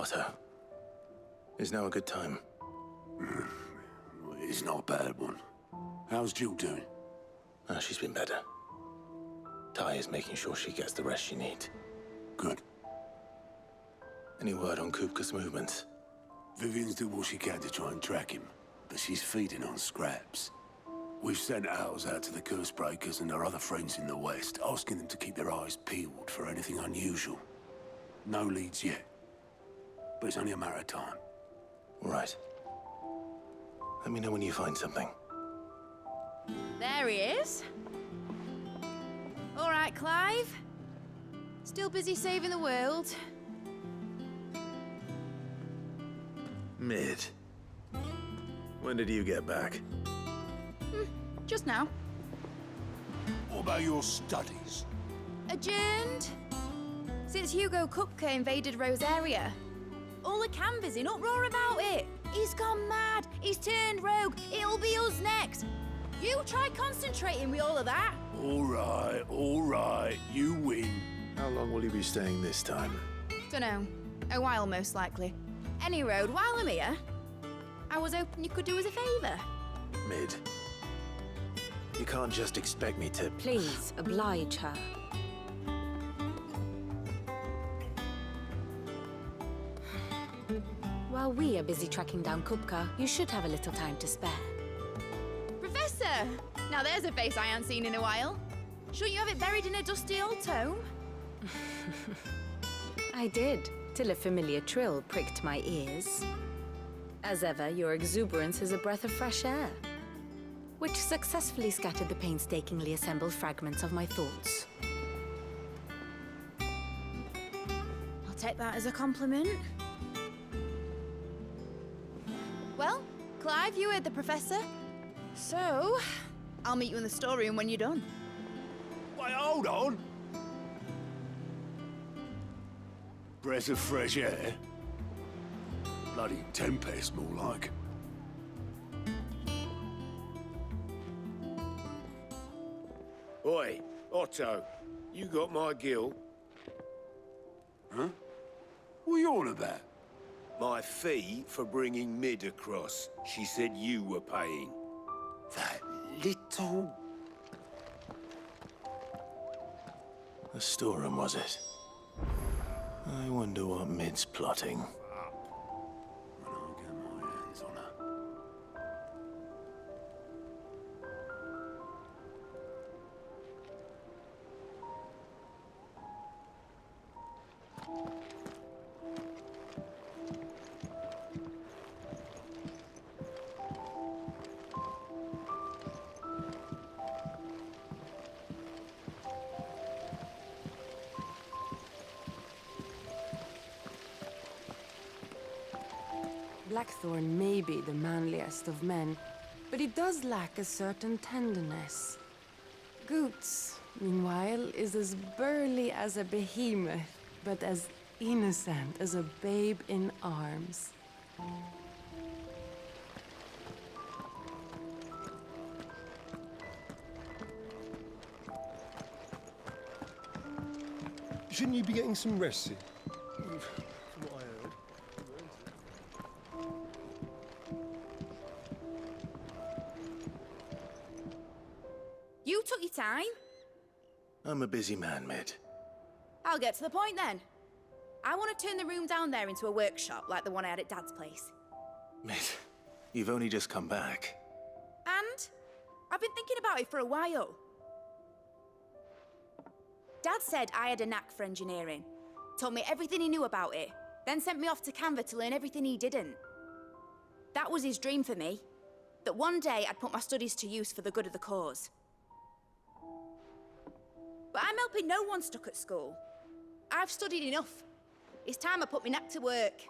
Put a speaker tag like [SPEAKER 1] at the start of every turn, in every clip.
[SPEAKER 1] Otto, is now a good time?
[SPEAKER 2] It's not a bad one. How's Jill doing?
[SPEAKER 1] Oh, she's been better. Ty is making sure she gets the rest she needs.
[SPEAKER 2] Good.
[SPEAKER 1] Any word on Kupka's movements?
[SPEAKER 2] Vivian's doing what she can to try and track him, but she's feeding on scraps. We've sent ours out to the Cursebreakers and our other friends in the West, asking them to keep their eyes peeled for anything unusual. No leads yet, but it's only a matter of time.
[SPEAKER 1] Right. Let me know when you find something.
[SPEAKER 3] There he is. All right, Clive. Still busy saving the world.
[SPEAKER 1] Mid. When did you get back?
[SPEAKER 3] Just now.
[SPEAKER 2] What about your studies?
[SPEAKER 3] Adjourned. Since Hugo Kupka invaded Rosaria. All the canva's in uproar about it. He's gone mad. He's turned rogue. It'll be us next. You try concentrating with all of that.
[SPEAKER 2] All right. You win.
[SPEAKER 1] How long will you be staying this time?
[SPEAKER 3] Dunno. A while, most likely. Any road, while I'm here, I was hoping you could do us a favour.
[SPEAKER 1] Mid. You can't just expect me to...
[SPEAKER 4] Please, oblige her. While we are busy tracking down Kupka, you should have a little time to spare.
[SPEAKER 3] Professor! Now there's a face I haven't seen in a while. Shouldn't you have it buried in a dusty old tome?
[SPEAKER 4] I did, till a familiar trill pricked my ears. As ever, your exuberance is a breath of fresh air, which successfully scattered the painstakingly assembled fragments of my thoughts.
[SPEAKER 3] I'll take that as a compliment. Well, Clive, you heard the professor. So, I'll meet you in the storeroom when you're done.
[SPEAKER 2] Wait, hold on. Breath of fresh air? Bloody tempest, more like.
[SPEAKER 5] Oi, Otto, you got my gill?
[SPEAKER 2] Huh? What are you on about?
[SPEAKER 5] My fee for bringing Mid across. She said you were paying.
[SPEAKER 2] That little...
[SPEAKER 1] The storeroom, was it? I wonder what Mid's plotting.
[SPEAKER 2] When I get my hands on her.
[SPEAKER 6] Blackthorn may be the manliest of men, but he does lack a certain tenderness. Goots, meanwhile, is as burly as a behemoth, but as innocent as a babe in arms.
[SPEAKER 7] Shouldn't you be getting some rest soon? From what I heard.
[SPEAKER 3] You took your time.
[SPEAKER 1] I'm a busy man, Mid.
[SPEAKER 3] I'll get to the point then. I want to turn the room down there into a workshop like the one I had at Dad's place.
[SPEAKER 1] Mid, you've only just come back.
[SPEAKER 3] And I've been thinking about it for a while. Dad said I had a knack for engineering. Told me everything he knew about it, then sent me off to Canva to learn everything he didn't. That was his dream for me. That one day I'd put my studies to use for the good of the cause. But I'm helping no one stuck at school. I've studied enough. It's time I put my knack to work.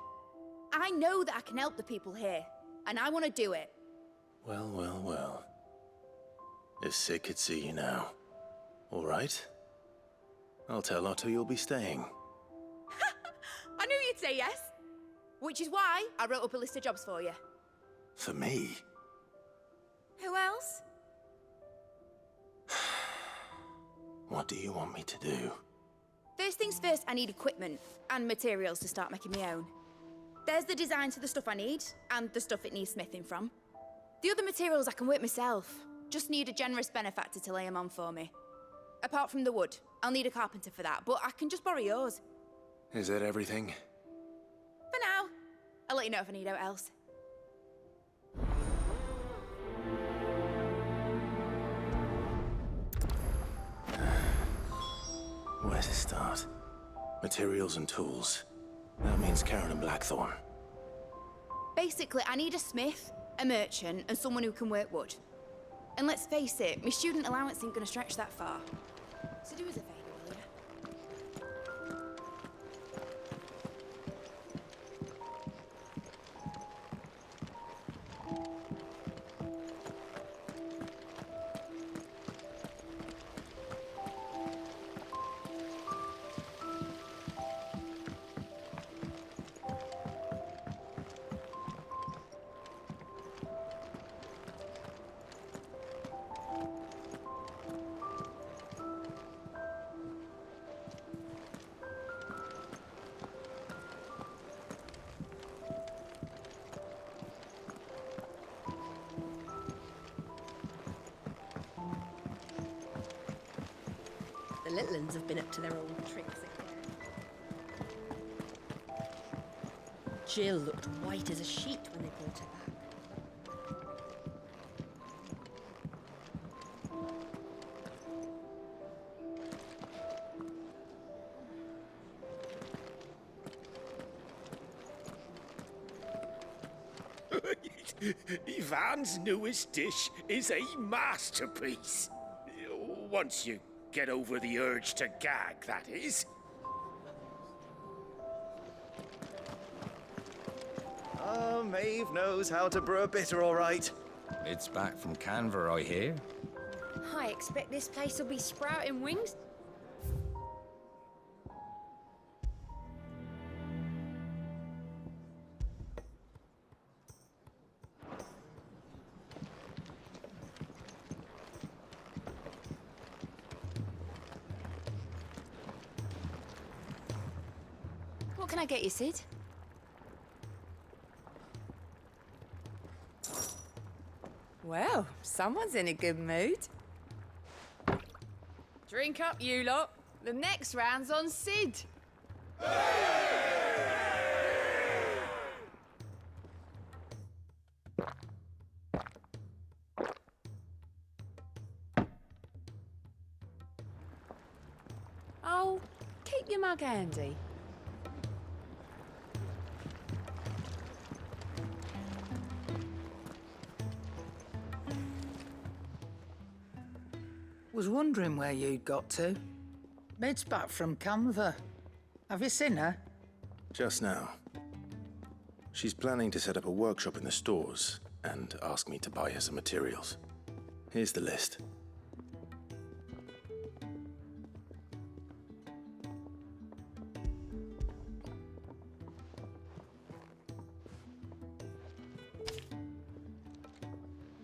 [SPEAKER 3] I know that I can help the people here, and I want to do it.
[SPEAKER 1] Well. If Sid could see you now. All right? I'll tell Otto you'll be staying.
[SPEAKER 3] I knew you'd say yes. Which is why I wrote up a list of jobs for you.
[SPEAKER 1] For me?
[SPEAKER 3] Who else?
[SPEAKER 1] What do you want me to do?
[SPEAKER 3] First things first, I need equipment and materials to start making my own. There's the design to the stuff I need, and the stuff it needs smithing from. The other materials I can work myself. Just need a generous benefactor to lay them on for me. Apart from the wood, I'll need a carpenter for that, but I can just borrow yours.
[SPEAKER 1] Is that everything?
[SPEAKER 3] For now. I'll let you know if I need out else.
[SPEAKER 1] Where to start? Materials and tools. That means Karen and Blackthorn.
[SPEAKER 3] Basically, I need a smith, a merchant, and someone who can work wood. And let's face it, my student allowance ain't gonna stretch that far. So do us a favour, will you?
[SPEAKER 8] The little uns have been up to their old tricks again. Jill looked white as a sheet when they brought her back.
[SPEAKER 5] Ivan's newest dish is a masterpiece. Once you get over the urge to gag, that is.
[SPEAKER 9] Oh, Maeve knows how to brew a bitter, all right.
[SPEAKER 10] It's back from Canva, I hear.
[SPEAKER 8] I expect this place will be sprouting wings.
[SPEAKER 3] What can I get you, Sid?
[SPEAKER 6] Well, someone's in a good mood. Drink up, you lot. The next round's on Sid. Oh, keep your mug handy.
[SPEAKER 11] Was wondering where you'd got to. Mid's back from Canva. Have you seen her?
[SPEAKER 1] Just now. She's planning to set up a workshop in the stores and ask me to buy her some materials. Here's the list.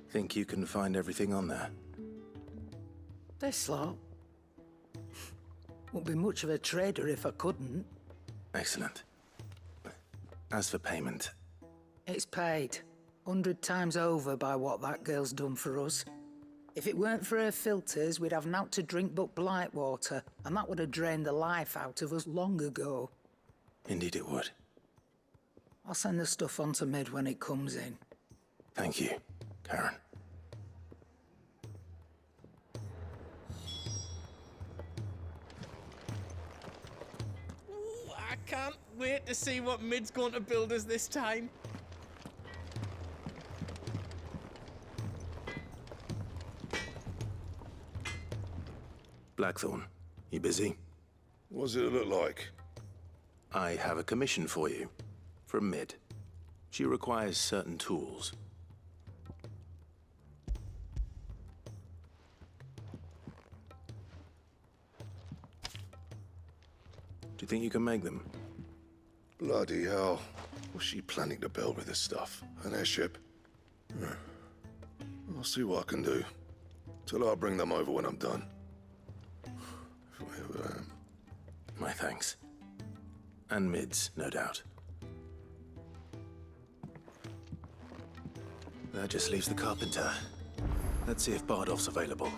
[SPEAKER 1] Think you can find everything on there?
[SPEAKER 11] This lot. Wouldn't be much of a trader if I couldn't.
[SPEAKER 1] Excellent. As for payment,
[SPEAKER 11] It's paid 100 times over by what that girl's done for us. If it weren't for her filters, we'd have naught to drink but blight water, and that would have drained the life out of us long ago.
[SPEAKER 1] indeed it would.
[SPEAKER 11] I'll send the stuff on to Mid when it comes in.
[SPEAKER 1] Thank you, Karen.
[SPEAKER 12] Ooh, I can't wait to see what Mid's going to build us this time.
[SPEAKER 1] Blackthorn, you busy?
[SPEAKER 7] What does it look like?
[SPEAKER 1] I have a commission for you. From Mid. She requires certain tools. Do you think you can make them?
[SPEAKER 7] Bloody hell. What's she planning to build with this stuff? An airship? I'll see what I can do. Tell her I'll bring them over when I'm done. If I ever am.
[SPEAKER 1] My thanks. And Mid's, no doubt. That just leaves the carpenter. Let's see if Bardolph's available.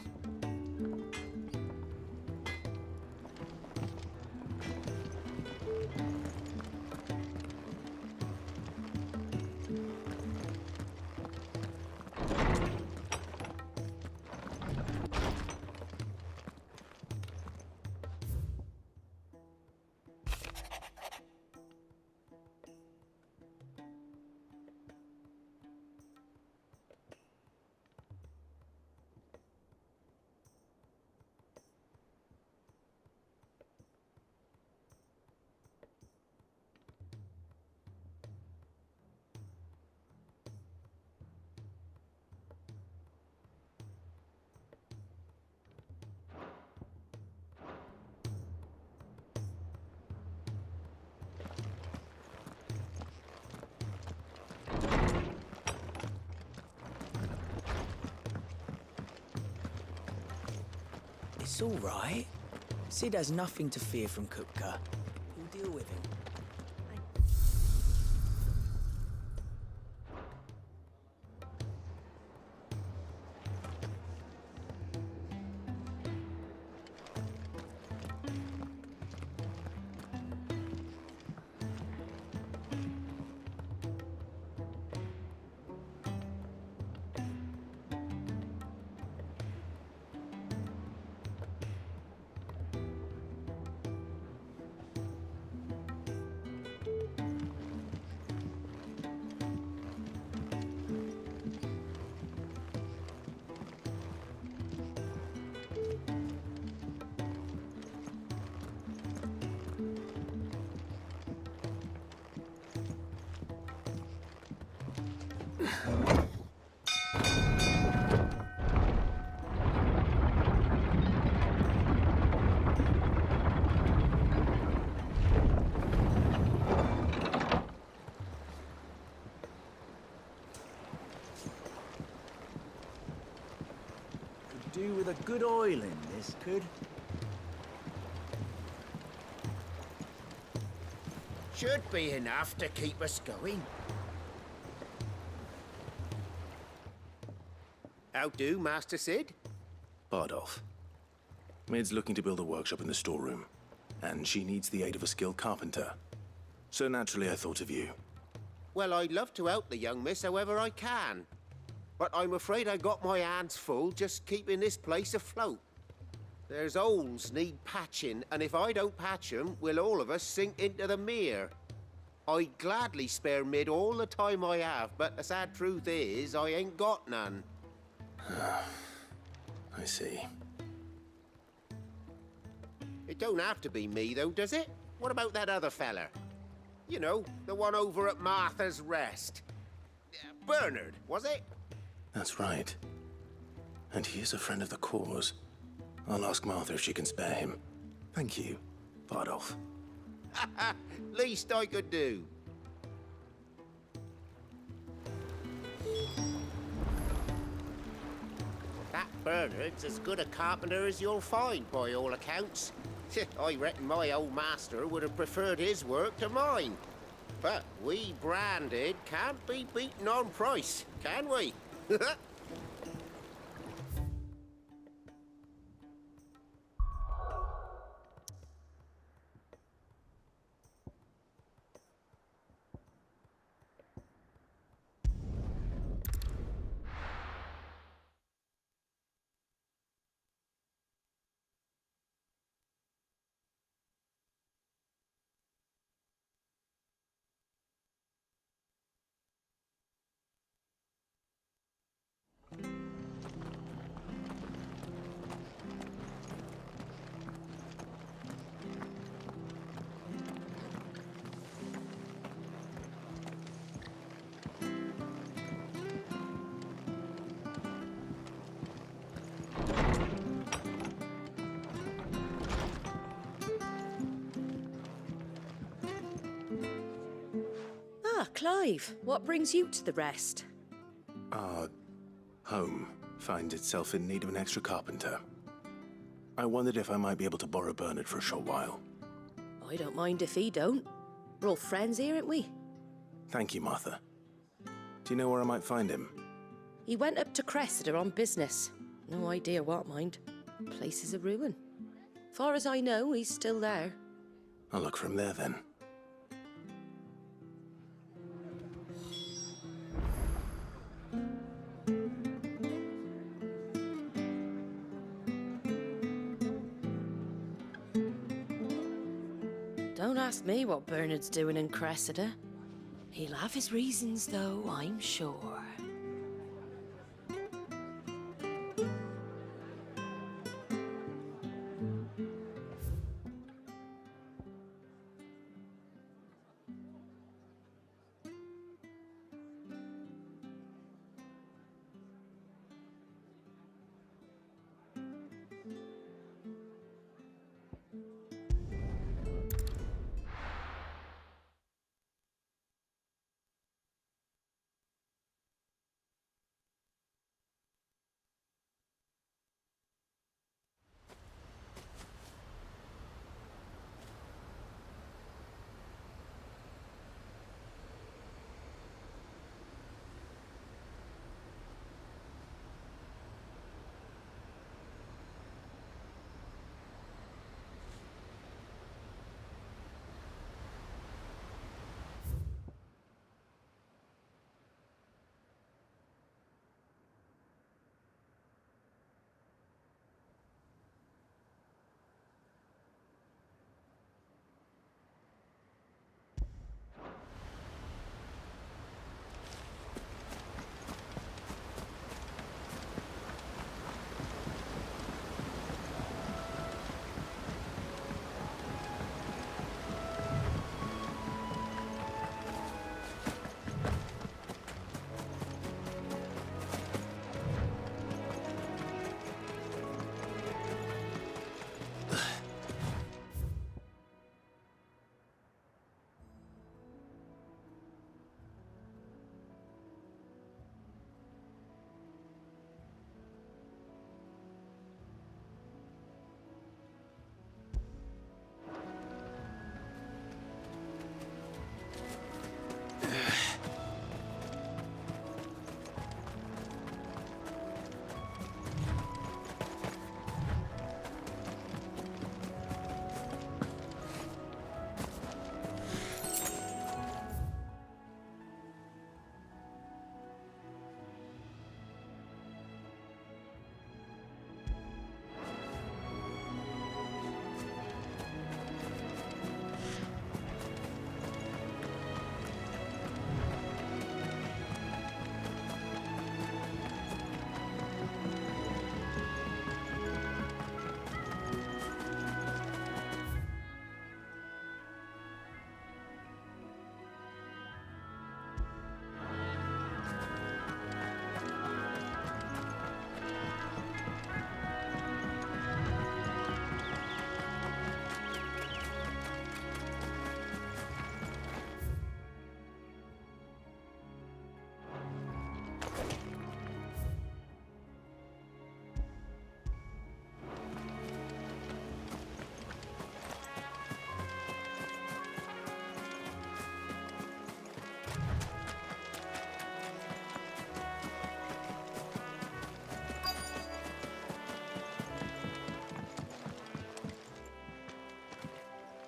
[SPEAKER 13] It's all right. Sid has nothing to fear from Kupka. We'll deal with him. Do with a good oil in this, could?
[SPEAKER 5] Should be enough to keep us going. How do, Master Sid?
[SPEAKER 1] Bardolph. Mid's looking to build a workshop in the storeroom, and she needs the aid of a skilled carpenter. So naturally I thought of you.
[SPEAKER 5] Well, I'd love to help the young miss however I can. But I'm afraid I got my hands full just keeping this place afloat. There's holes need patching, and if I don't patch them, we'll all of us sink into the mere. I'd gladly spare Mid all the time I have, but the sad truth is, I ain't got none.
[SPEAKER 1] I see.
[SPEAKER 5] It don't have to be me, though, does it? What about that other fella? You know, the one over at Martha's Rest. Bernard, was it?
[SPEAKER 1] That's right. And he is a friend of the cause. I'll ask Martha if she can spare him. Thank you, Bardolph.
[SPEAKER 5] Least I could do. That Bernard's as good a carpenter as you'll find, by all accounts. I reckon my old master would have preferred his work to mine. But we branded can't be beaten on price, can we?
[SPEAKER 8] Clive, what brings you to the Rest?
[SPEAKER 1] Our home finds itself in need of an extra carpenter. I wondered if I might be able to borrow Bernard for a short while.
[SPEAKER 8] I don't mind if he don't. We're all friends here, aren't we?
[SPEAKER 1] Thank you, Martha. Do you know where I might find him?
[SPEAKER 8] He went up to Cressida on business. No idea what, mind. Place is a ruin. Far as I know, he's still there.
[SPEAKER 1] I'll look from there then.
[SPEAKER 8] Don't ask me what Bernard's doing in Cressida. He'll have his reasons, though, I'm sure.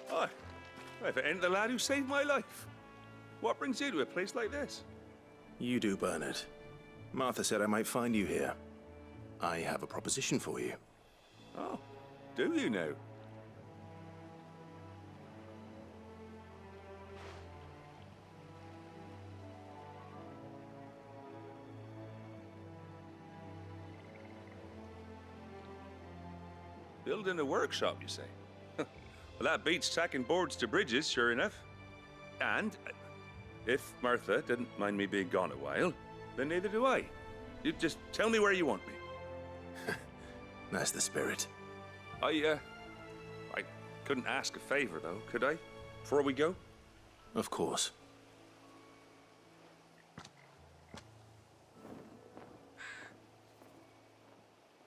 [SPEAKER 14] Hi. If it ain't the lad who saved my life. What brings you to a place like this?
[SPEAKER 1] You do, Bernard. Martha said I might find you here. I have a proposition for you.
[SPEAKER 14] Oh, do you now? Building a workshop, you say? Well, that beats tacking boards to bridges, sure enough. And if Martha didn't mind me being gone a while, then neither do I. You just tell me where you want me.
[SPEAKER 1] That's the spirit.
[SPEAKER 14] I couldn't ask a favor, though, could I? Before we go?
[SPEAKER 1] Of course.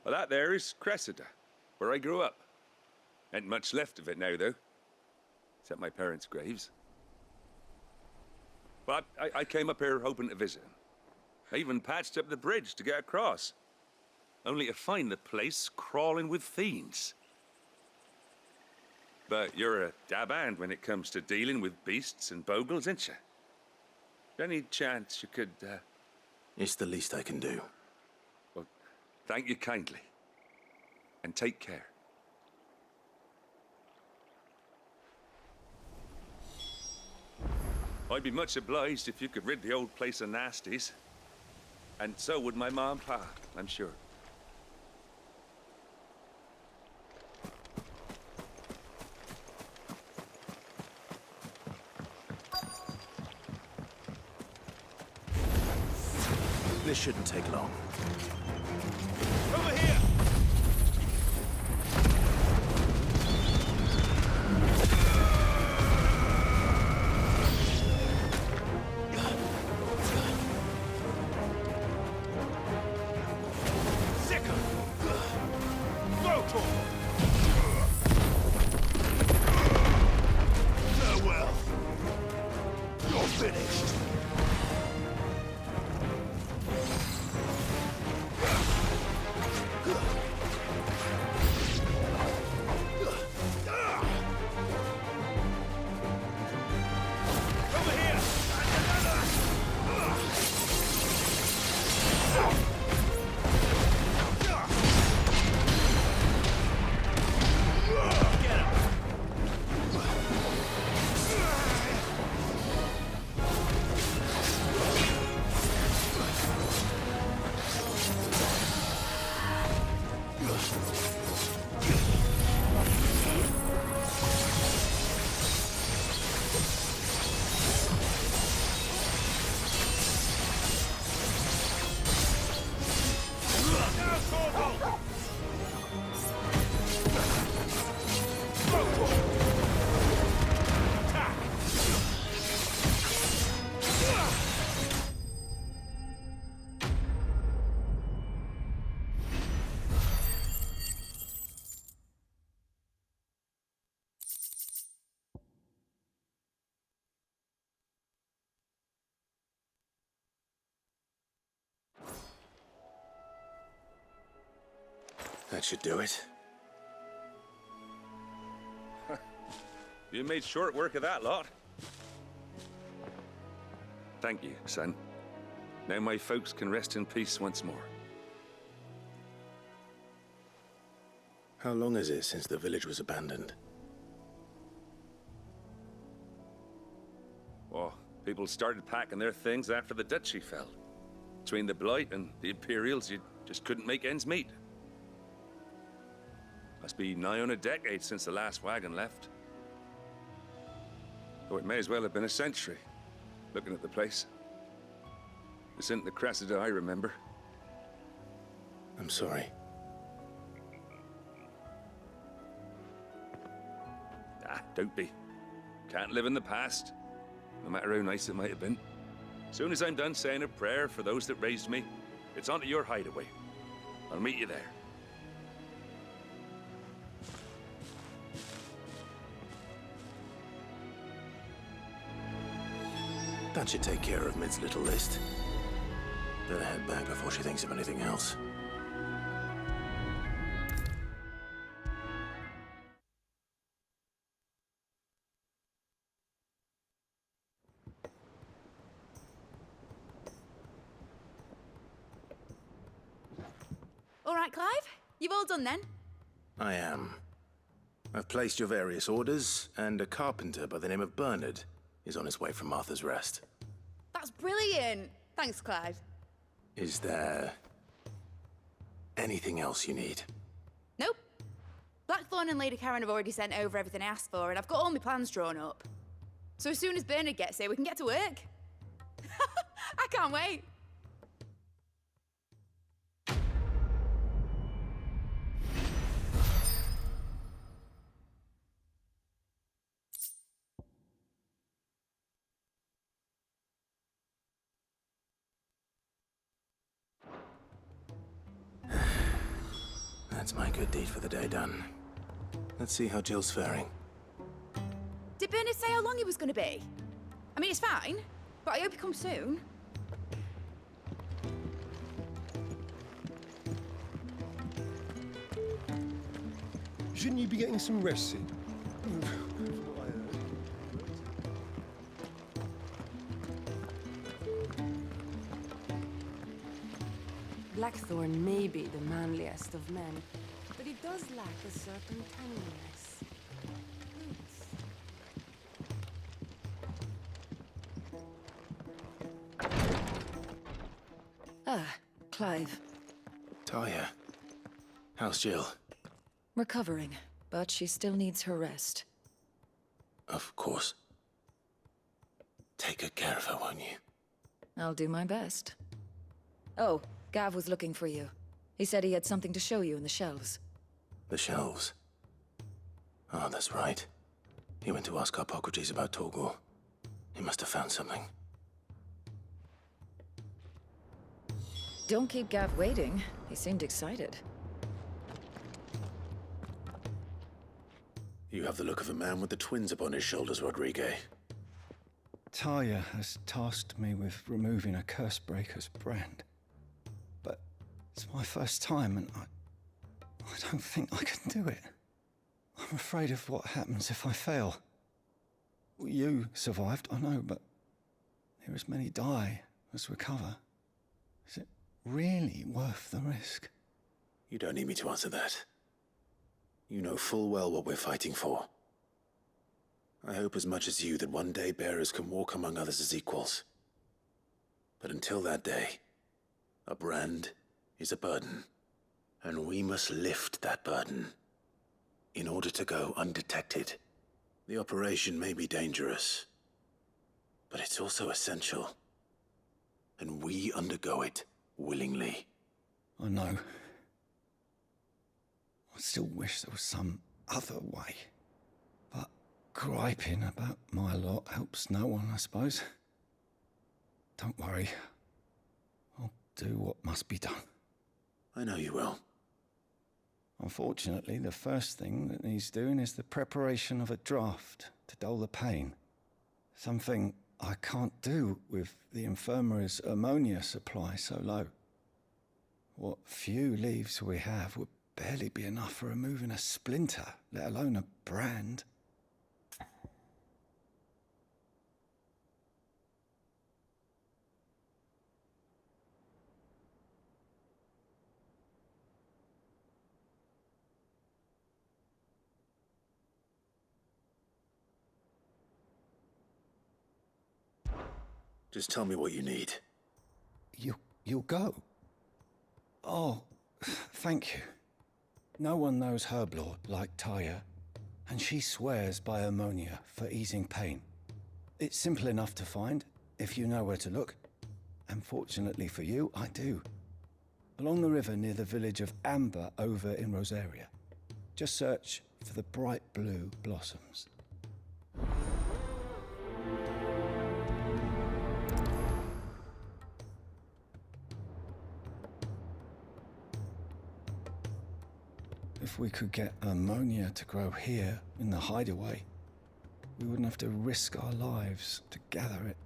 [SPEAKER 14] Well, that there is Cressida, where I grew up. Ain't much left of it now, though. Except my parents' graves. But I came up here hoping to visit them. I even patched up the bridge to get across. Only to find the place crawling with fiends. But you're a dab hand when it comes to dealing with beasts and bogles, ain't you? Any chance you could,
[SPEAKER 1] It's the least I can do.
[SPEAKER 14] Well, thank you kindly. And take care. I'd be much obliged if you could rid the old place of nasties. And so would my ma and pa, I'm sure.
[SPEAKER 1] This shouldn't take long.
[SPEAKER 14] Over here!
[SPEAKER 2] Farewell. You're finished.
[SPEAKER 1] That should do it.
[SPEAKER 14] You made short work of that lot. Thank you, son. Now my folks can rest in peace once more.
[SPEAKER 1] How long is it since the village was abandoned?
[SPEAKER 14] Oh, people started packing their things after the duchy fell. Between the Blight and the Imperials, you just couldn't make ends meet. Must be nigh on a decade since the last wagon left. Though it may as well have been a century, looking at the place. This isn't the Cressida I remember.
[SPEAKER 1] I'm sorry.
[SPEAKER 14] Ah, don't be. Can't live in the past, no matter how nice it might have been. Soon as I'm done saying a prayer for those that raised me, it's onto your hideaway. I'll meet you there.
[SPEAKER 1] That should take care of Mid's little list. Better head back before she thinks of anything else.
[SPEAKER 3] All right, Clive? You've all done then?
[SPEAKER 1] I am. I've placed your various orders, and a carpenter by the name of Bernard is on his way from Martha's Rest.
[SPEAKER 3] That's brilliant. Thanks, Clive.
[SPEAKER 1] Is there anything else you need?
[SPEAKER 3] Nope. Blackthorn and Lady Karen have already sent over everything I asked for, and I've got all my plans drawn up. So as soon as Bernard gets here, we can get to work. I can't wait.
[SPEAKER 1] That's my good deed for the day done. Let's see how Jill's faring.
[SPEAKER 3] Did Bernard say how long he was going to be? I mean, it's fine, but I hope he comes soon.
[SPEAKER 15] shouldn't you be getting some rest, Sid?
[SPEAKER 6] Blackthorn may be the manliest of men, but he does lack a certain tenderness.
[SPEAKER 16] Ah, Clive.
[SPEAKER 1] Talia, how's Jill?
[SPEAKER 16] Recovering, but she still needs her rest.
[SPEAKER 1] Of course. Take good care of her, won't you?
[SPEAKER 16] I'll do my best. Oh, Gav was looking for you. He said he had something to show you in the shelves.
[SPEAKER 1] The shelves? Oh, that's right. He went to ask Harpocrates about Torgor. He must have found something.
[SPEAKER 16] Don't keep Gav waiting. He seemed excited.
[SPEAKER 1] You have the look of a man with the twins upon his shoulders, Rodrigue.
[SPEAKER 17] Talia has tasked me with removing a Cursebreaker's brand. But it's my first time, and I don't think I can do it. I'm afraid of what happens if I fail. You survived, I know, but there as many die as recover. Is it really worth the risk?
[SPEAKER 1] You don't need me to answer that. You know full well what we're fighting for. I hope as much as you that one day bearers can walk among others as equals. But until that day, a brand is a burden, and we must lift that burden in order to go undetected. The operation may be dangerous, but it's also essential, and we undergo it willingly.
[SPEAKER 17] I know. I still wish there was some other way. But griping about my lot helps no one, I suppose. Don't worry. I'll do what must be done.
[SPEAKER 1] I know you will.
[SPEAKER 17] Unfortunately, the first thing that needs doing is the preparation of a draft to dull the pain. Something I can't do with the infirmary's ammonia supply so low. What few leaves we have would barely be enough for removing a splinter, let alone a brand.
[SPEAKER 1] Just tell me what you need.
[SPEAKER 17] You'll go? Oh, thank you. No one knows Herblord like Talia, and she swears by ammonia for easing pain. It's simple enough to find, if you know where to look. And fortunately for you, I do. Along the river near the village of Amber over in Rosaria. Just search for the bright blue blossoms. If we could get ammonia to grow here in the hideaway, we wouldn't have to risk our lives to gather it.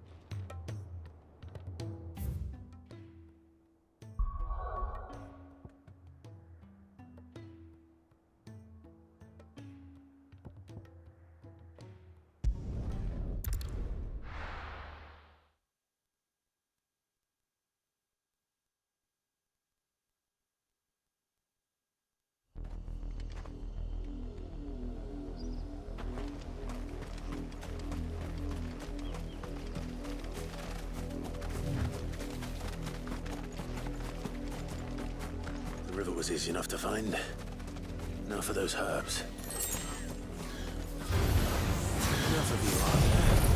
[SPEAKER 1] The river was easy enough to find. Now for those herbs. Enough of you out there.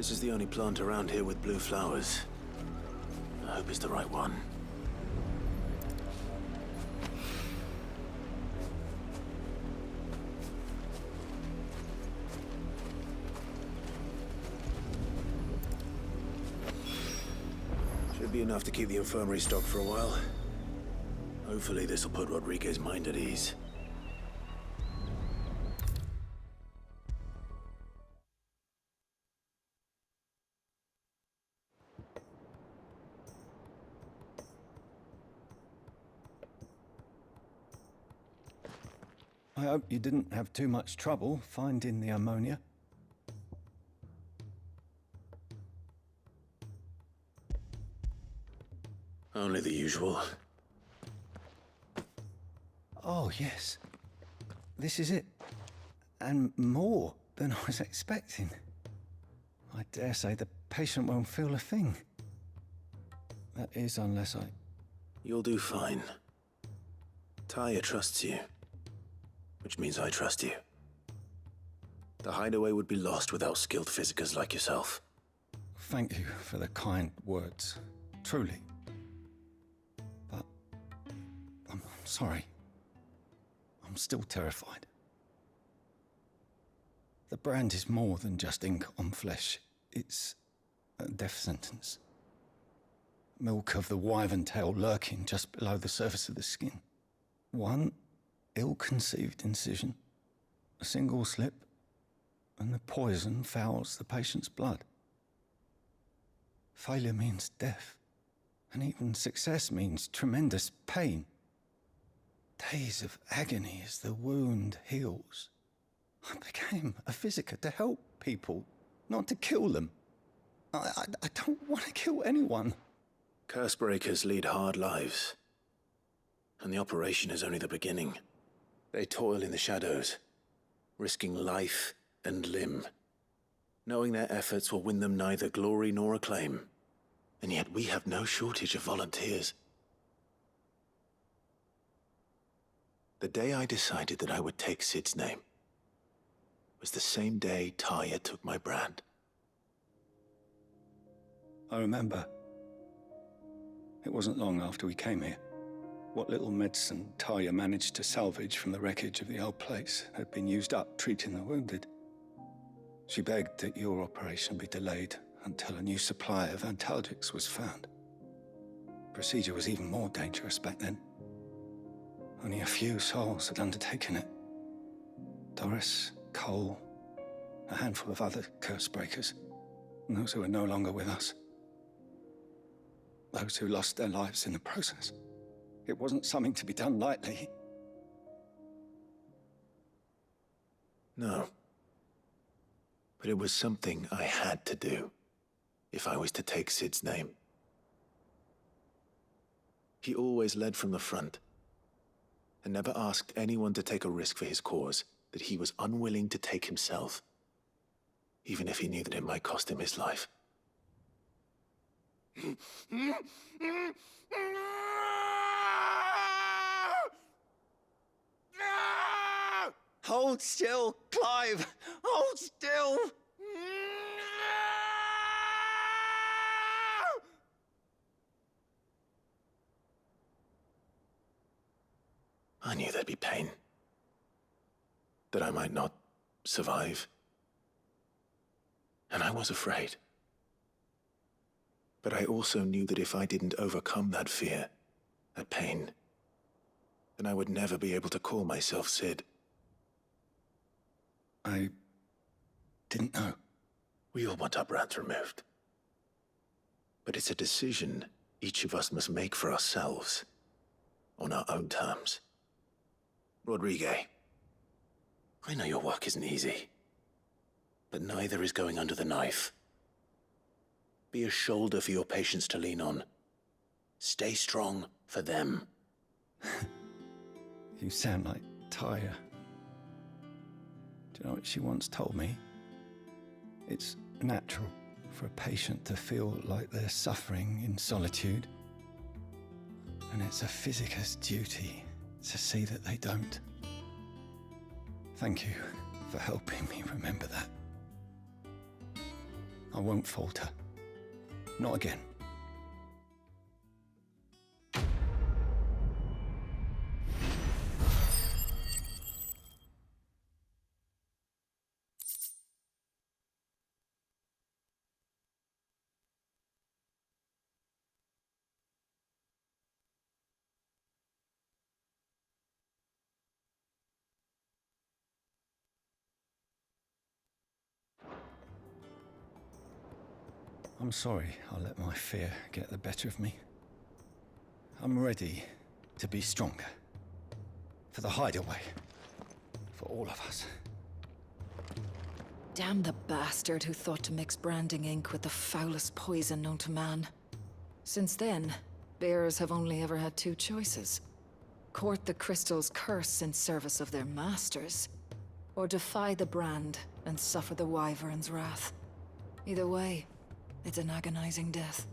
[SPEAKER 1] This is the only plant around here with blue flowers. I hope it's the right one. Should be enough to keep the infirmary stocked for a while. Hopefully this will put Rodriguez's mind at ease.
[SPEAKER 17] I hope you didn't have too much trouble finding the ammonia.
[SPEAKER 1] Only the usual.
[SPEAKER 17] Oh, yes. This is it. And more than I was expecting. I dare say the patient won't feel a thing. That is, unless I...
[SPEAKER 1] You'll do fine. Taya trusts you. Which means I trust you. The hideaway would be lost without skilled physicers like yourself.
[SPEAKER 17] Thank you for the kind words. Truly. But... I'm sorry. I'm still terrified. The brand is more than just ink on flesh. It's a death sentence. Milk of the wyvern tail lurking just below the surface of the skin. One ill-conceived incision, a single slip, and the poison fouls the patient's blood. Failure means death, and even success means tremendous pain. Days of agony as the wound heals. I became a physiker to help people, not to kill them. I don't want to kill anyone.
[SPEAKER 1] Curse breakers lead hard lives. And the operation is only the beginning. They toil in the shadows, risking life and limb, knowing their efforts will win them neither glory nor acclaim. And yet we have no shortage of volunteers. The day I decided that I would take Sid's name was the same day Taya took my brand.
[SPEAKER 17] I remember. It wasn't long after we came here. What little medicine Taya managed to salvage from the wreckage of the old place had been used up treating the wounded. She begged that your operation be delayed until a new supply of antalgics was found. Procedure was even more dangerous back then. Only a few souls had undertaken it. Doris, Cole, a handful of other curse breakers, and those who are no longer with us. Those who lost their lives in the process. It wasn't something to be done lightly.
[SPEAKER 1] No. But it was something I had to do, if I was to take Sid's name. He always led from the front, and never asked anyone to take a risk for his cause that he was unwilling to take himself, even if he knew that it might cost him his life.
[SPEAKER 13] Hold still, Clive! Hold still!
[SPEAKER 1] I knew there'd be pain. That I might not survive. And I was afraid. But I also knew that if I didn't overcome that fear, that pain, then I would never be able to call myself Sid.
[SPEAKER 17] I didn't know.
[SPEAKER 1] We all want our brands removed. But it's a decision each of us must make for ourselves, on our own terms. Rodriguez, I know your work isn't easy, but neither is going under the knife. Be a shoulder for your patients to lean on. Stay strong for them.
[SPEAKER 17] You sound like Taya. Do you know what she once told me? It's natural for a patient to feel like they're suffering in solitude. And it's a physiker's duty to see that they don't. Thank you for helping me remember that. I won't falter. Not again. I'm sorry I let my fear get the better of me. I'm ready to be stronger. For the hideaway. For all of us.
[SPEAKER 16] Damn the bastard who thought to mix branding ink with the foulest poison known to man. Since then, bearers have only ever had two choices. Court the crystal's curse in service of their masters, or defy the brand and suffer the wyvern's wrath. Either way, it's an agonizing death.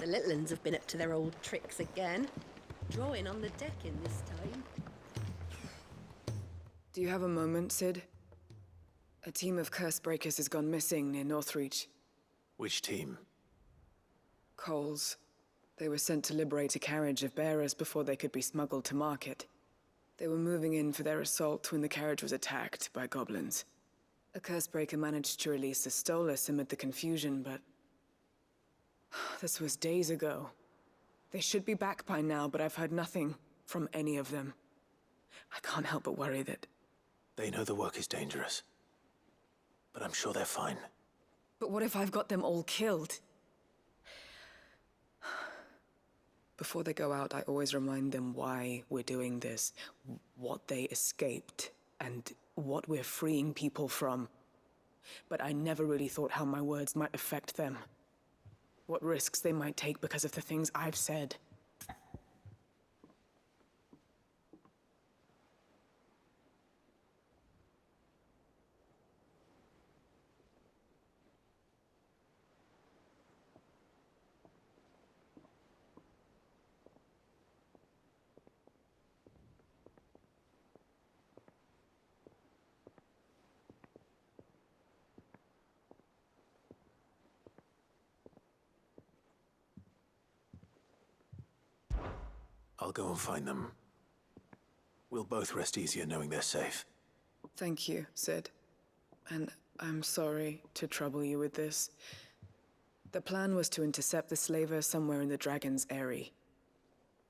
[SPEAKER 8] The little uns have been up to their old tricks again. Drawing on the decking this time.
[SPEAKER 15] Do you have a moment, Sid? A team of curse breakers has gone missing near Northreach.
[SPEAKER 1] Which team?
[SPEAKER 15] Coles. They were sent to liberate a carriage of bearers before they could be smuggled to market. They were moving in for their assault when the carriage was attacked by goblins. A curse breaker managed to release a Stolas amid the confusion, but... this was days ago. They should be back by now, but I've heard nothing from any of them. I can't help but worry that...
[SPEAKER 1] They know the work is dangerous. But I'm sure they're fine.
[SPEAKER 15] But what if I've got them all killed? Before they go out, I always remind them why we're doing this, what they escaped, and what we're freeing people from. But I never really thought how my words might affect them. What risks they might take because of the things I've said.
[SPEAKER 1] I'll go and find them. We'll both rest easier knowing they're safe.
[SPEAKER 15] Thank you, Sid. And I'm sorry to trouble you with this. The plan was to intercept the slaver somewhere in the Dragon's Eyrie.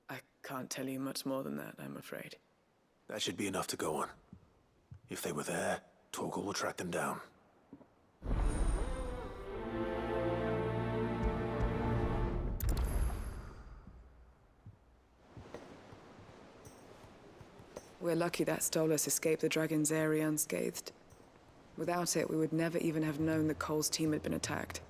[SPEAKER 15] I can't tell you much more than that, I'm afraid.
[SPEAKER 1] That should be enough to go on. If they were there, Torgal will track them down.
[SPEAKER 15] We're lucky that Stolas escaped the Dragon's Eyrie unscathed. Without it, we would never even have known that Cole's team had been attacked.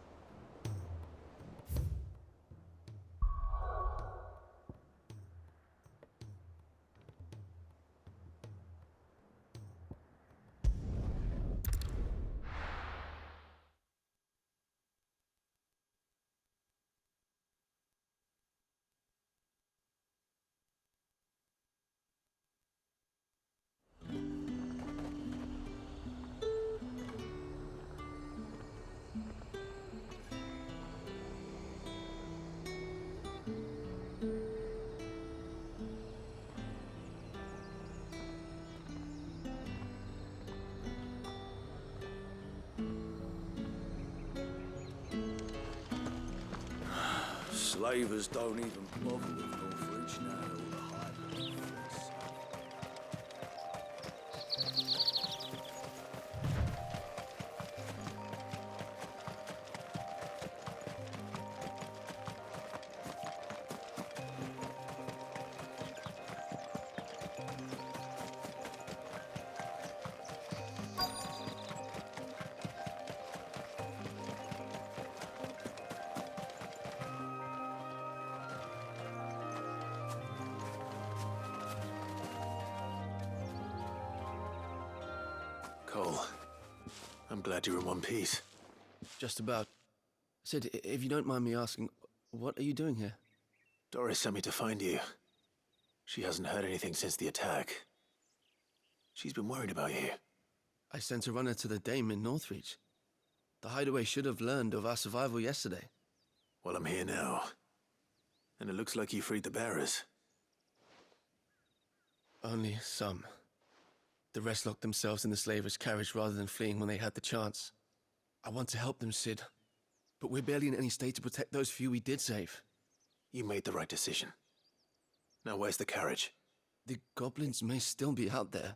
[SPEAKER 2] Slavers don't even bother with Northridge now, all the Highland fleets.
[SPEAKER 1] Cole, I'm glad you're in one piece.
[SPEAKER 18] Just about. Sid, if you don't mind me asking, what are you doing here?
[SPEAKER 1] Doris sent me to find you. She hasn't heard anything since the attack. She's been worried about you.
[SPEAKER 18] I sent a runner to the Dame in Northreach. The Hideaway should have learned of our survival yesterday.
[SPEAKER 1] Well, I'm here now. And it looks like you freed the bearers.
[SPEAKER 18] Only some. The rest locked themselves in the slavers' carriage rather than fleeing when they had the chance. I want to help them, Sid. But we're barely in any state to protect those few we did save.
[SPEAKER 1] You made the right decision. Now where's the carriage?
[SPEAKER 18] The goblins may still be out there.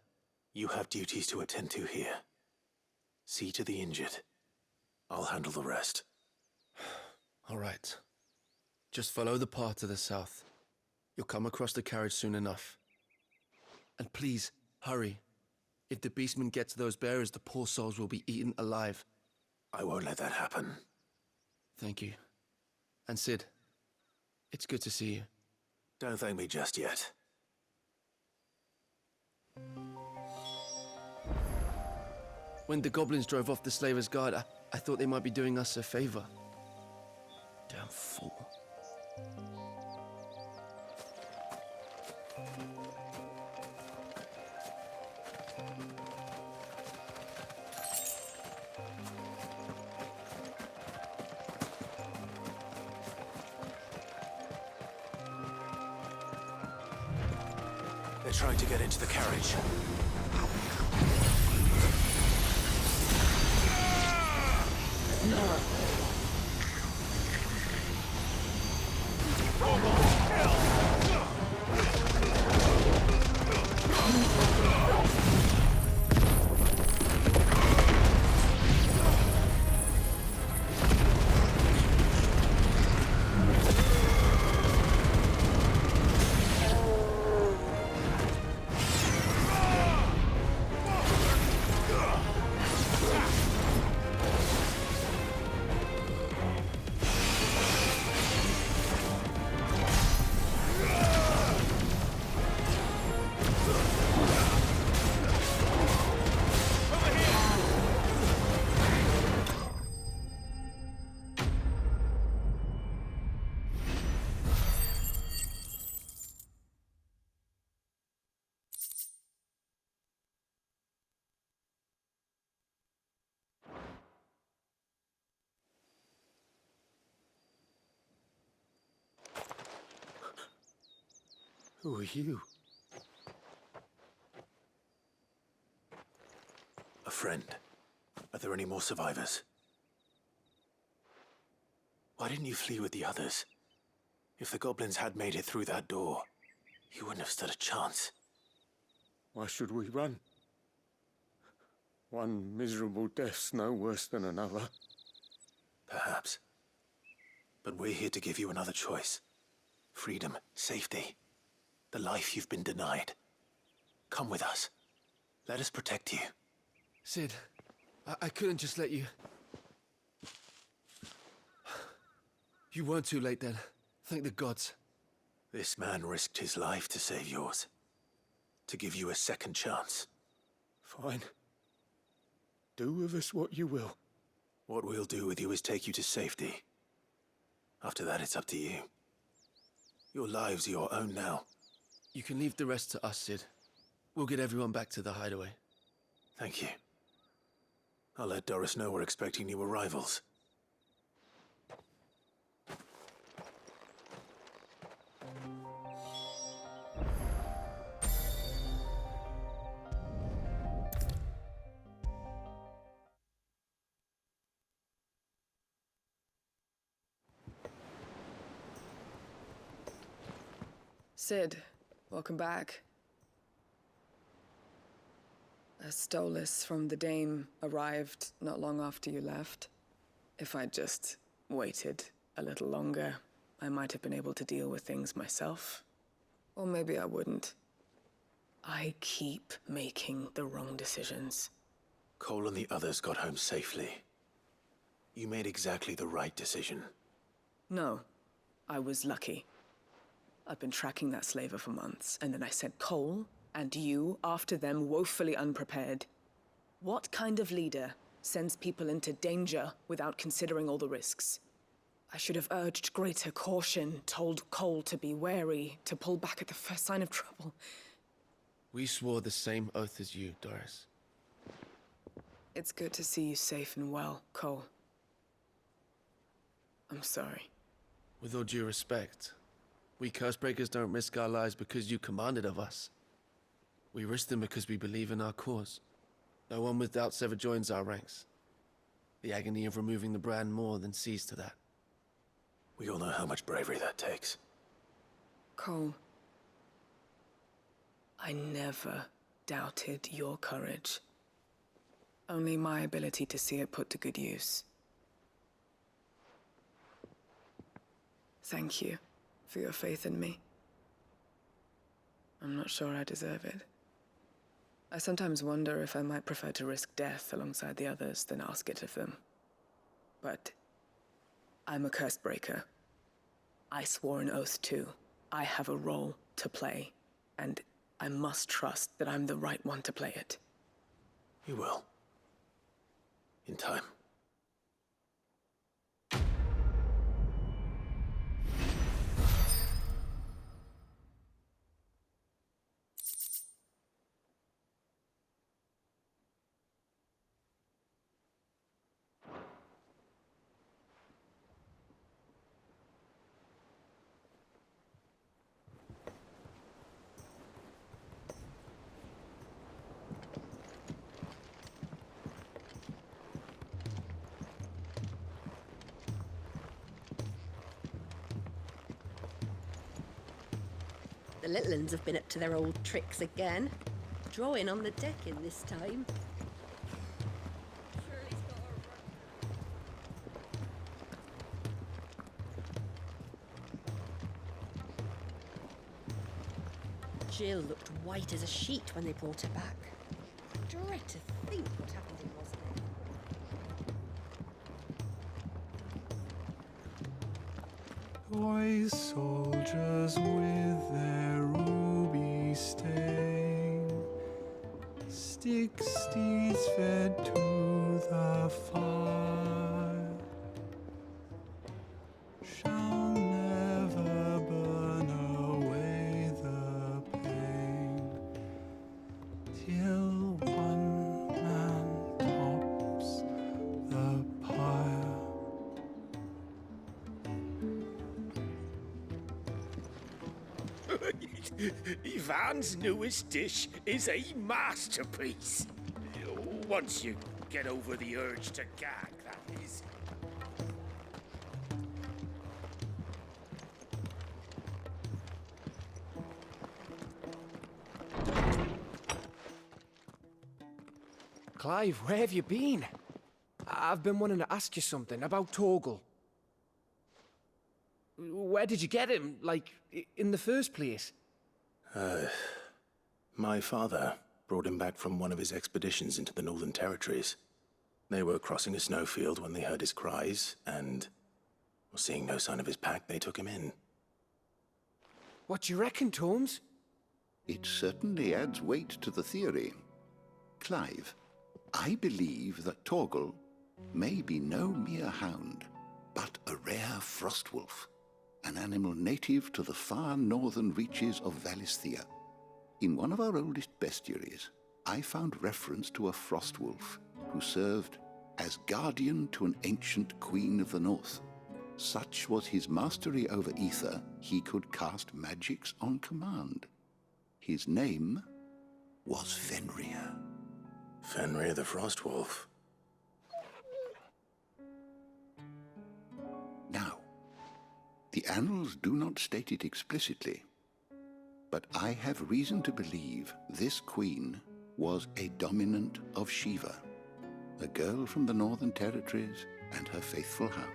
[SPEAKER 1] You have duties to attend to here. See to the injured. I'll handle the rest.
[SPEAKER 18] All right. Just follow the path to the south. You'll come across the carriage soon enough. And please, hurry. If the beastmen get to those bearers, the poor souls will be eaten alive.
[SPEAKER 1] I won't let that happen.
[SPEAKER 18] Thank you. And Sid, it's good to see you.
[SPEAKER 1] Don't thank me just yet.
[SPEAKER 18] When the goblins drove off the slavers' guard, I thought they might be doing us a favor. Damn fool.
[SPEAKER 1] They're trying to get into the carriage.
[SPEAKER 2] Who are you?
[SPEAKER 1] A friend. Are there any more survivors? Why didn't you flee with the others? If the goblins had made it through that door, you wouldn't have stood a chance.
[SPEAKER 2] Why should we run? One miserable death's no worse than another.
[SPEAKER 1] Perhaps. But we're here to give you another choice. Freedom, safety. The life you've been denied. Come with us. Let us protect you.
[SPEAKER 18] Sid, I couldn't just let you... You weren't too late then. Thank the gods.
[SPEAKER 1] This man risked his life to save yours. To give you a second chance.
[SPEAKER 2] Fine. Do with us what you will.
[SPEAKER 1] What we'll do with you is take you to safety. After that, it's up to you. Your lives are your own now.
[SPEAKER 18] You can leave the rest to us, Sid. We'll get everyone back to the hideaway.
[SPEAKER 1] Thank you. I'll let Doris know we're expecting new arrivals.
[SPEAKER 15] Sid, welcome back. A stolus from the Dame arrived not long after you left. If I'd just waited a little longer, I might have been able to deal with things myself. Or maybe I wouldn't. I keep making the wrong decisions.
[SPEAKER 1] Cole and the others got home safely. You made exactly the right decision.
[SPEAKER 15] No, I was lucky. I've been tracking that slaver for months, and then I sent Cole and you after them woefully unprepared. What kind of leader sends people into danger without considering all the risks? I should have urged greater caution, told Cole to be wary, to pull back at the first sign of trouble.
[SPEAKER 18] We swore the same oath as you, Doris.
[SPEAKER 15] It's good to see you safe and well, Cole. I'm sorry.
[SPEAKER 18] With all due respect, we Cursebreakers don't risk our lives because you commanded of us. We risk them because we believe in our cause. No one with doubts ever joins our ranks. The agony of removing the brand more than sees to that.
[SPEAKER 1] We all know how much bravery that takes.
[SPEAKER 15] Cole, I never doubted your courage. Only my ability to see it put to good use. Thank you for your faith in me. I'm not sure I deserve it. I sometimes wonder if I might prefer to risk death alongside the others than ask it of them. But I'm a Cursebreaker. I swore an oath too. I have a role to play, and I must trust that I'm the right one to play it.
[SPEAKER 1] You will. In time.
[SPEAKER 8] The little uns have been up to their old tricks again. Drawing on the deck in this time. Jill looked white as a sheet when they brought her back. Dread to think what happened in
[SPEAKER 19] Toy soldiers with their ruby stain, stick steeds fed to the fire, shall never burn away the pain, till one man tops the pyre.
[SPEAKER 20] Ivan's newest dish is a masterpiece. Once you get over the urge to gag, that is.
[SPEAKER 12] Clive, where have you been? I've been wanting to ask you something about Torgal. Where did you get him, like, in the first place?
[SPEAKER 1] My father brought him back from one of his expeditions into the Northern Territories. They were crossing a snowfield when they heard his cries, and, seeing no sign of his pack, they took him in.
[SPEAKER 12] What do you reckon, Torms?
[SPEAKER 21] It certainly adds weight to the theory. Clive, I believe that Torgal may be no mere hound, but a rare frostwolf, an animal native to the far northern reaches of Valisthea. In one of our oldest bestiaries, I found reference to a frostwolf who served as guardian to an ancient queen of the north. Such was his mastery over ether, he could cast magics on command. His name was Fenrir.
[SPEAKER 1] Fenrir the Frostwolf.
[SPEAKER 21] Now, the annals do not state it explicitly, but I have reason to believe this queen was a dominant of Shiva, a girl from the Northern Territories and her faithful hound.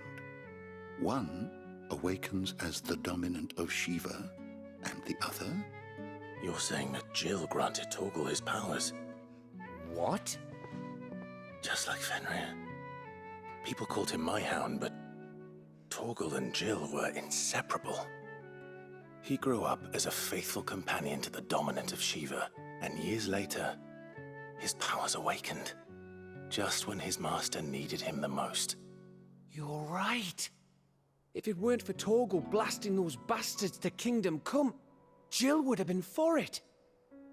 [SPEAKER 21] One awakens as the dominant of Shiva, and the other?
[SPEAKER 1] You're saying that Jill granted Torgal his powers?
[SPEAKER 13] What?
[SPEAKER 1] Just like Fenrir. People called him my hound, but Torgal and Jill were inseparable. He grew up as a faithful companion to the dominant of Shiva, and years later, his powers awakened, just when his master needed him the most.
[SPEAKER 12] You're right. If it weren't for Torgal blasting those bastards to Kingdom Come, Jill would have been for it.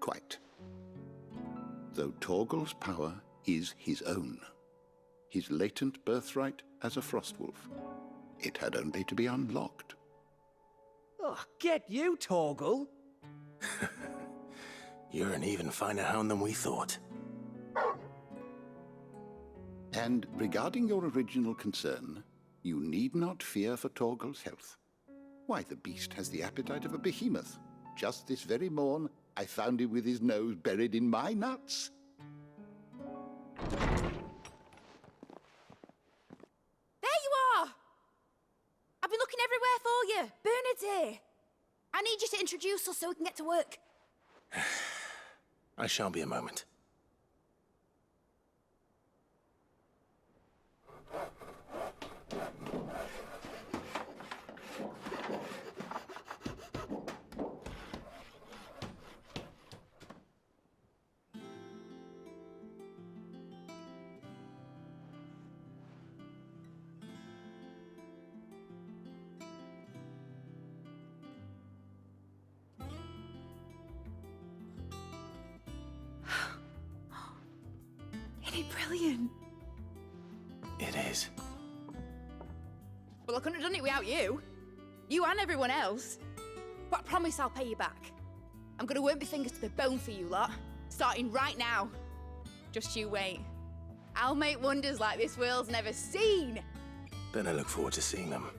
[SPEAKER 21] Quite. Though Torgal's power is his own, his latent birthright as a Frostwolf, it had only to be unlocked.
[SPEAKER 12] Oh, get you, Torgal!
[SPEAKER 1] You're an even finer hound than we thought.
[SPEAKER 21] And regarding your original concern, you need not fear for Torgal's health. Why, the beast has the appetite of a behemoth. Just this very morn, I found him with his nose buried in my nuts.
[SPEAKER 3] There you are! I've been looking everywhere for you. Bernard's here. I need you to introduce us so we can get to work.
[SPEAKER 1] I shall be a moment.
[SPEAKER 3] Isn't it brilliant?
[SPEAKER 1] It is.
[SPEAKER 3] Well, I couldn't have done it without you. You and everyone else. But I promise I'll pay you back. I'm gonna work my fingers to the bone for you lot, starting right now. Just you wait. I'll make wonders like this world's never seen.
[SPEAKER 1] Then I look forward to seeing them.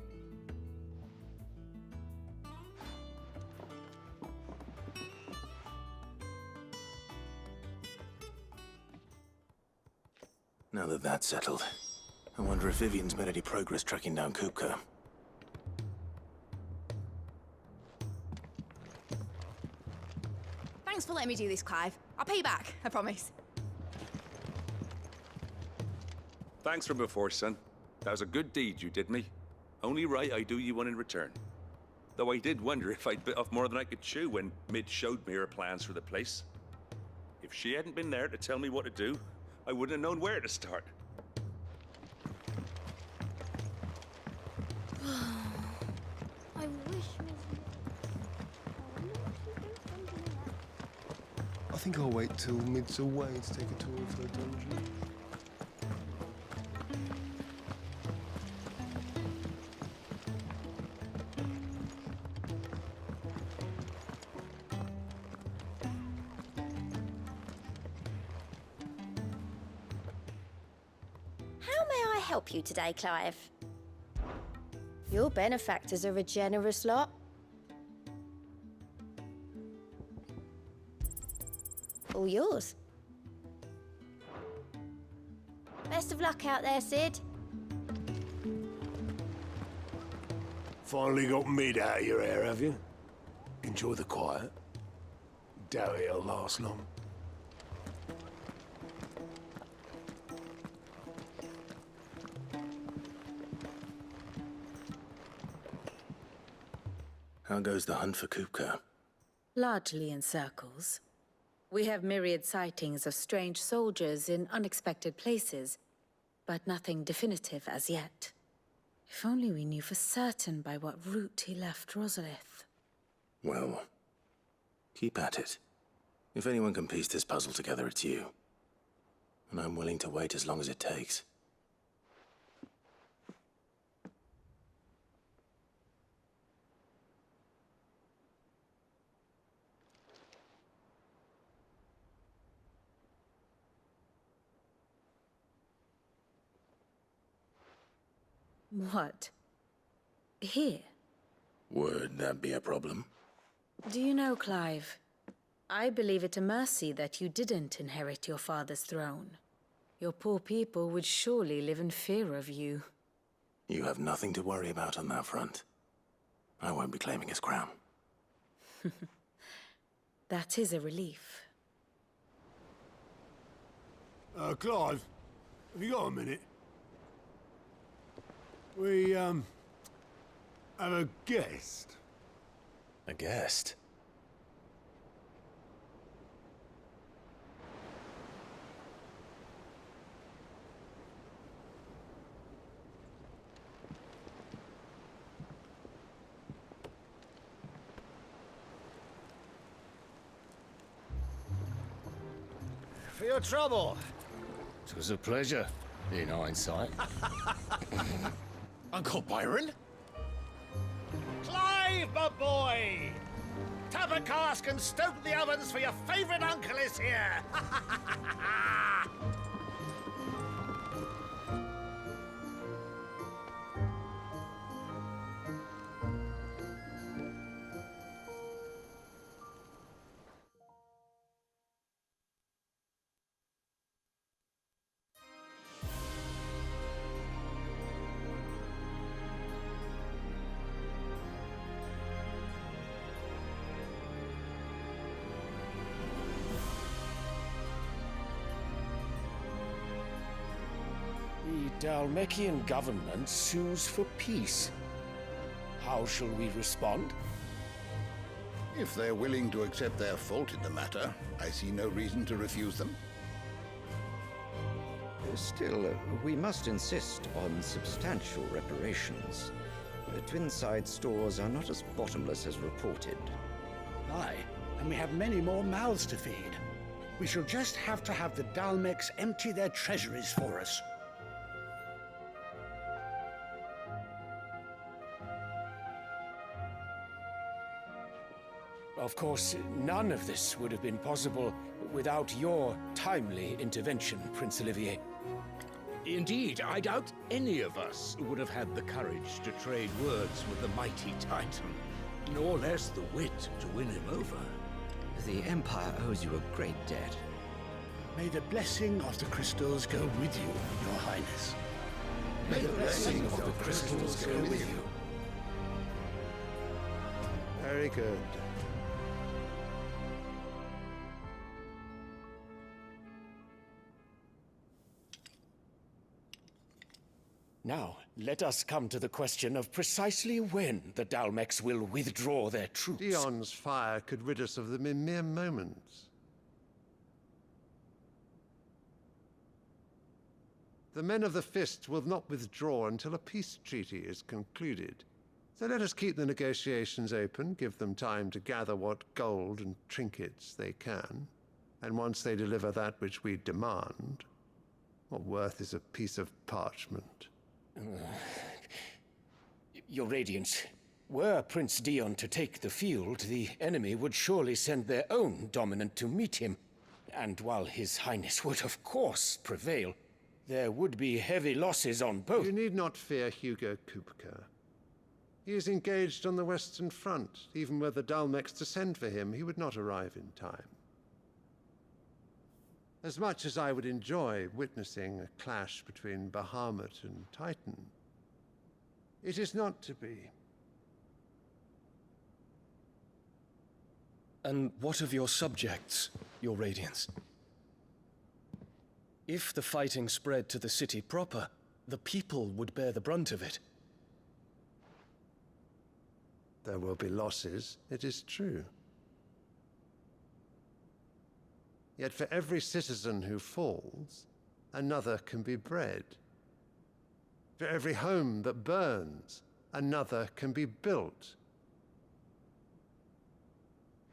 [SPEAKER 1] Now that that's settled, I wonder if Vivian's made any progress tracking down Kupka.
[SPEAKER 3] Thanks for letting me do this, Clive. I'll pay you back, I promise.
[SPEAKER 14] Thanks from before, son. That was a good deed you did me. Only right I do you one in return. Though I did wonder if I'd bit off more than I could chew when Mid showed me her plans for the place. If she hadn't been there to tell me what to do, I wouldn't have known where to start.
[SPEAKER 3] I wish
[SPEAKER 19] I think I'll wait till Mid's away to take a tour of her dungeon.
[SPEAKER 8] How may I help you today, Clive? Your benefactors are a generous lot. All yours. Best of luck out there, Sid.
[SPEAKER 2] Finally got Mid out of your hair, have you? Enjoy the quiet. Doubt it'll last long.
[SPEAKER 1] How goes the hunt for Kupka?
[SPEAKER 4] Largely in circles. We have myriad sightings of strange soldiers in unexpected places, but nothing definitive as yet. If only we knew for certain by what route he left Rosalith.
[SPEAKER 1] Well, keep at it. If anyone can piece this puzzle together, it's you. And I'm willing to wait as long as it takes.
[SPEAKER 4] What? Here?
[SPEAKER 1] Would that be a problem?
[SPEAKER 4] Do you know, Clive, I believe it a mercy that you didn't inherit your father's throne. Your poor people would surely live in fear of you.
[SPEAKER 1] You have nothing to worry about on that front. I won't be claiming his crown.
[SPEAKER 4] That is a relief.
[SPEAKER 2] Clive, have you got a minute? We, have a guest.
[SPEAKER 1] A guest?
[SPEAKER 20] For your trouble.
[SPEAKER 10] It was a pleasure, in hindsight.
[SPEAKER 20] Uncle Byron? Clive, my boy! Tap a cask and stoke the ovens for your favorite uncle is here!
[SPEAKER 12] The Dalmekian government sues for peace. How shall we respond?
[SPEAKER 21] If they're willing to accept their fault in the matter, I see no reason to refuse them.
[SPEAKER 9] Still, we must insist on substantial reparations. The Twinside stores are not as bottomless as reported.
[SPEAKER 22] Aye, and we have many more mouths to feed. We shall just have to have the Dalmeks empty their treasuries for us.
[SPEAKER 12] Of course, none of this would have been possible without your timely intervention, Prince Olivier.
[SPEAKER 20] Indeed, I doubt any of us would have had the courage to trade words with the mighty Titan, nor less the wit to win him over.
[SPEAKER 9] The Empire owes you a great debt.
[SPEAKER 22] May the blessing of the crystals go with you, Your Highness.
[SPEAKER 21] May the blessing of the crystals go with you.
[SPEAKER 2] Very good.
[SPEAKER 12] Now, let us come to the question of precisely when the Dalmeks will withdraw their troops.
[SPEAKER 2] Dion's fire could rid us of them in mere moments. The men of the Fist will not withdraw until a peace treaty is concluded. So let us keep the negotiations open, give them time to gather what gold and trinkets they can. And once they deliver that which we demand, what worth is a piece of parchment?
[SPEAKER 12] Your Radiance, were Prince Dion to take the field, the enemy would surely send their own dominant to meet him. And while His Highness would of course prevail, there would be heavy losses on both.
[SPEAKER 2] You need not fear Hugo Kupka. He is engaged on the Western Front. Even were the Dalmeks to send for him, he would not arrive in time. As much as I would enjoy witnessing a clash between Bahamut and Titan, it is not to be.
[SPEAKER 17] And what of your subjects, Your Radiance? If the fighting spread to the city proper, the people would bear the brunt of it.
[SPEAKER 2] There will be losses, it is true. Yet for every citizen who falls, another can be bred. For every home that burns, another can be built.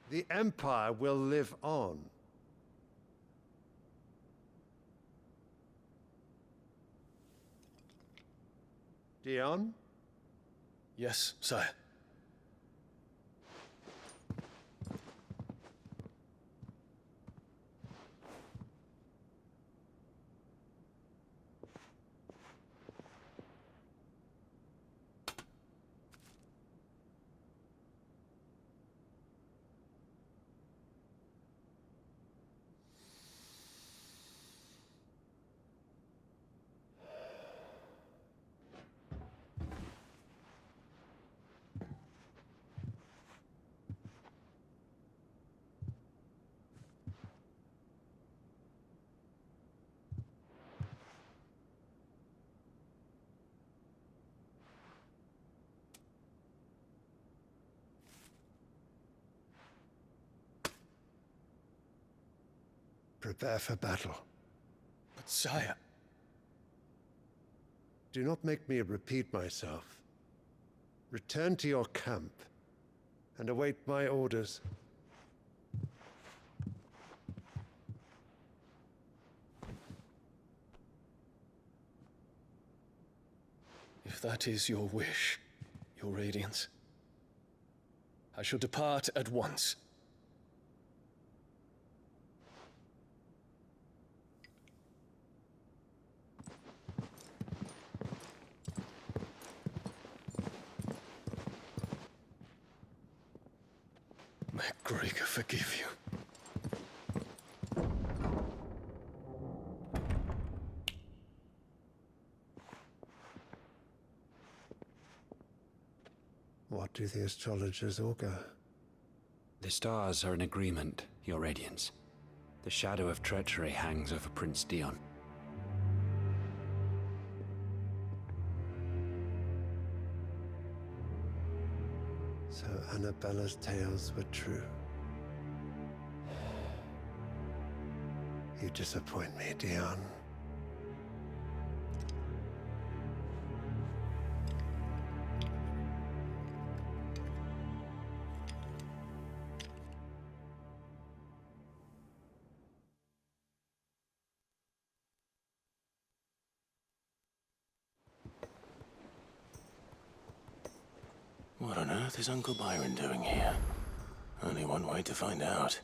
[SPEAKER 2] The Empire will live on. Dion?
[SPEAKER 17] Yes, sire.
[SPEAKER 19] Prepare for battle.
[SPEAKER 12] But sire...
[SPEAKER 19] Do not make me repeat myself. Return to your camp and await my orders.
[SPEAKER 12] If that is your wish, Your Radiance, I shall depart at once. May Gregor forgive you.
[SPEAKER 19] What do the astrologers augur?
[SPEAKER 7] The stars are in agreement, Your Radiance. The shadow of treachery hangs over Prince Dion.
[SPEAKER 19] So Annabella's tales were true. You disappoint me, Dion.
[SPEAKER 1] What on earth is Uncle Byron doing here? Only one way to find out.